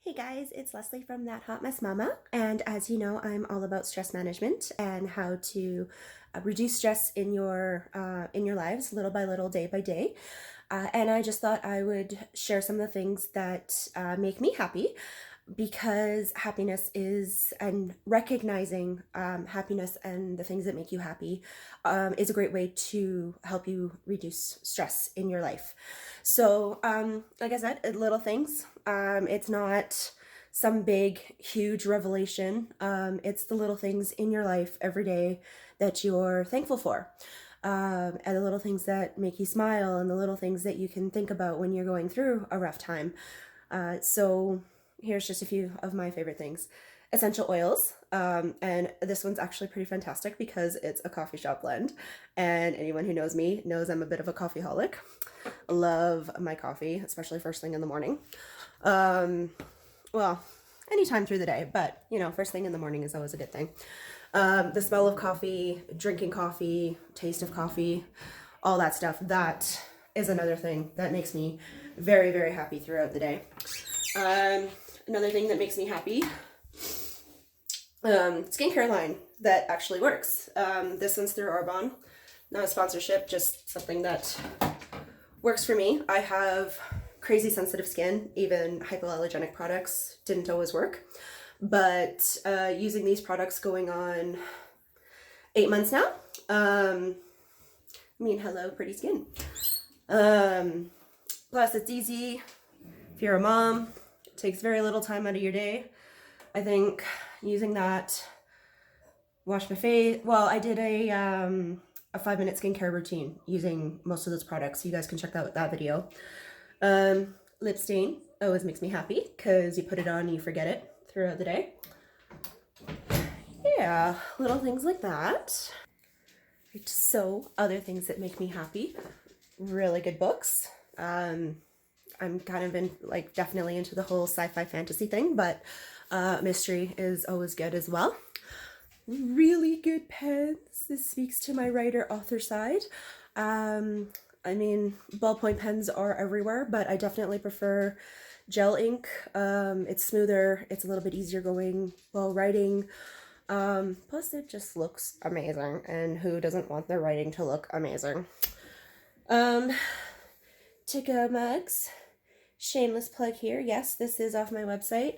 Hey guys, it's Leslie from That Hot Mess Mama, and as you know, I'm all about stress management and how to reduce stress in your lives, little by little, day by day. And I just thought I would share some of the things that make me happy, because happiness is, and recognizing happiness and the things that make you happy is a great way to help you reduce stress in your life. So, like I said, little things. It's not some big, huge revelation. It's the little things in your life every day that you're thankful for. And the little things that make you smile, and the little things that you can think about when you're going through a rough time. So here's just a few of my favorite things. Essential oils, and this one's actually pretty fantastic because it's a coffee shop blend, and anyone who knows me knows I'm a bit of a coffeeholic. Love my coffee, especially first thing in the morning. Um, well, anytime through the day, but first thing in the morning is always a good thing. The smell of coffee, drinking coffee, taste of coffee, all that stuff, that is another thing that makes me very, very happy throughout the day. Another thing that makes me happy, skincare line that actually works. This one's through Arbonne. Not a sponsorship, just something that works for me. I have crazy sensitive skin. Even hypoallergenic products didn't always work. But using these products going on 8 months now. Hello, pretty skin. Plus, it's easy. If you're a mom, it takes very little time out of your day. I think using that, wash my face. Well, I did a 5-minute skincare routine using most of those products. You guys can check out that video. Lip stain always makes me happy because you put it on and you forget it throughout the day. Yeah, little things like that. So other things that make me happy, really good books. I'm kind of definitely into the whole sci-fi fantasy thing, but mystery is always good as well. Really good pens. This speaks to my writer author side. Ballpoint pens are everywhere, but I definitely prefer gel ink. It's smoother, it's a little bit easier going while writing. Plus it just looks amazing, and who doesn't want their writing to look amazing? To-go mugs. Shameless plug here. Yes, this is off my website.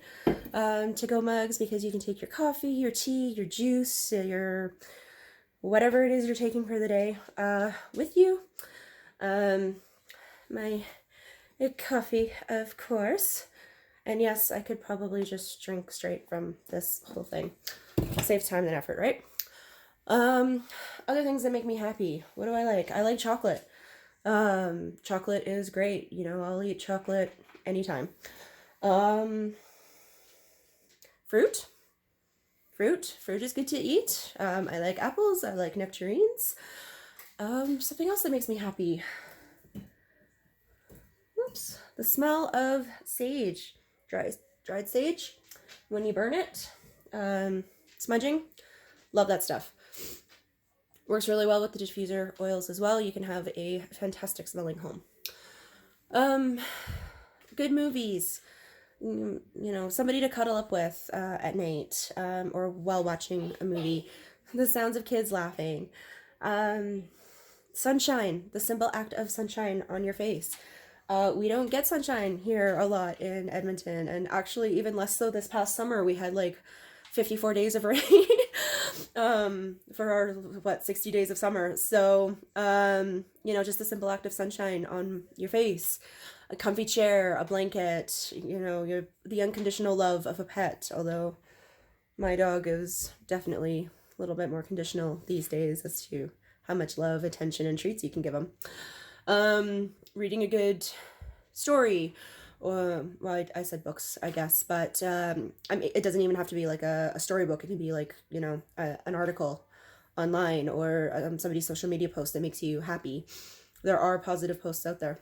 To-go mugs, because you can take your coffee, your tea, your juice, your whatever it is you're taking for the day with you. My coffee, of course. And yes, I could probably just drink straight from this whole thing. Saves time and effort, right? Other things that make me happy. What do I like? I like chocolate. Chocolate is great. I'll eat chocolate anytime. Fruit. Fruit is good to eat. I like apples. I like nectarines. Something else that makes me happy. Whoops. The smell of sage. Dried sage. When you burn it. Smudging. Love that stuff. Works really well with the diffuser oils as well. You can have a fantastic smelling home. Good movies. Somebody to cuddle up with at night, or while watching a movie. The sounds of kids laughing. Sunshine, the simple act of sunshine on your face. We don't get sunshine here a lot in Edmonton, and actually even less so this past summer. We had 54 days of rain for our 60 days of summer. So just the simple act of sunshine on your face, a comfy chair, a blanket, the unconditional love of a pet. Although my dog is definitely a little bit more conditional these days as to how much love, attention, and treats you can give him. Reading a good story. I said books, I guess, but it doesn't even have to be like a storybook. It can be an article online, or somebody's social media post that makes you happy. There are positive posts out there.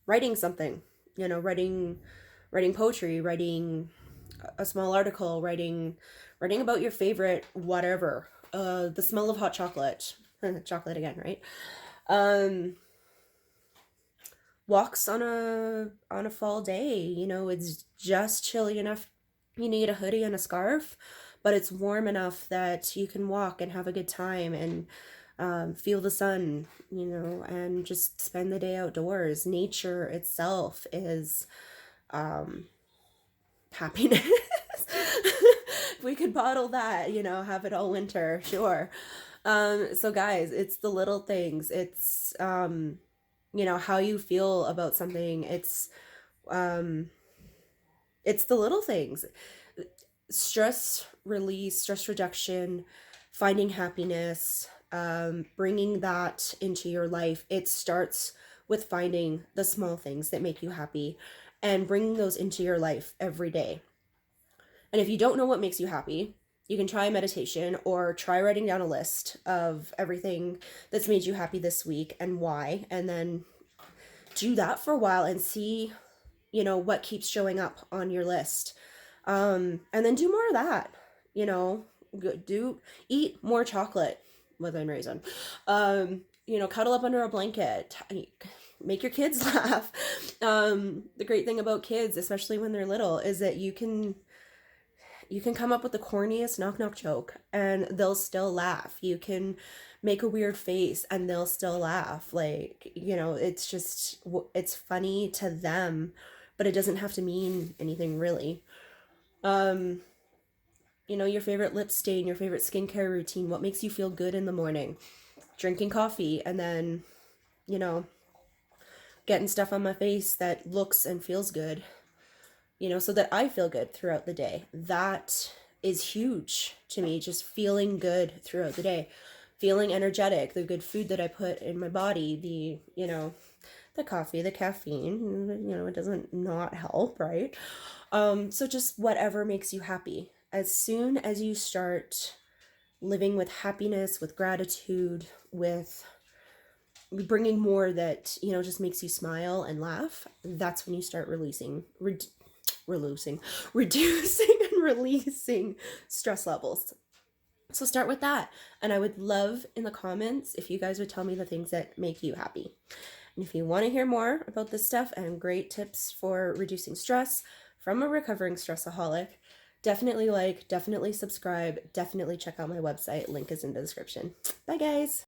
Writing something, writing poetry, writing a small article, writing about your favorite whatever. The smell of hot chocolate. Chocolate again, right? walks on a fall day. You know, it's just chilly enough. You need a hoodie and a scarf, but it's warm enough that you can walk and have a good time and feel the sun, you know, and just spend the day outdoors. Nature itself is happiness. If we could bottle that, you know, have it all winter, sure. So guys, it's the little things. It's you know, how you feel about something. Um it's the little things. Stress release, stress reduction, finding happiness, bringing that into your life. It starts with finding the small things that make you happy and bringing those into your life every day. And if you don't know what makes you happy, you can try meditation or try writing down a list of everything that's made you happy this week and why, and then do that for a while and see, you know, what keeps showing up on your list. And then do more of that, you know, do eat more chocolate within reason. You know, cuddle up under a blanket, make your kids laugh. The great thing about kids, especially when they're little, is that you can come up with the corniest knock knock joke and they'll still laugh. You can make a weird face and they'll still laugh. Like, you know, it's just, it's funny to them, but it doesn't have to mean anything really. Um, you know, your favorite lip stain, your favorite skincare routine, what makes you feel good in the morning? Drinking coffee and then, you know, getting stuff on my face that looks and feels good, you know, so that I feel good throughout the day. That is huge to me, just feeling good throughout the day, feeling energetic, the good food that I put in my body, you know, the coffee, the caffeine, you know, it doesn't not help, right? So just whatever makes you happy. As soon as you start living with happiness, with gratitude, with bringing more that, you know, just makes you smile and laugh, that's when you start reducing and releasing stress levels. So start with that. And I would love in the comments if you guys would tell me the things that make you happy. And if you want to hear more about this stuff and great tips for reducing stress from a recovering stressaholic, definitely like, definitely subscribe, definitely check out my website. Link is in the description. Bye guys.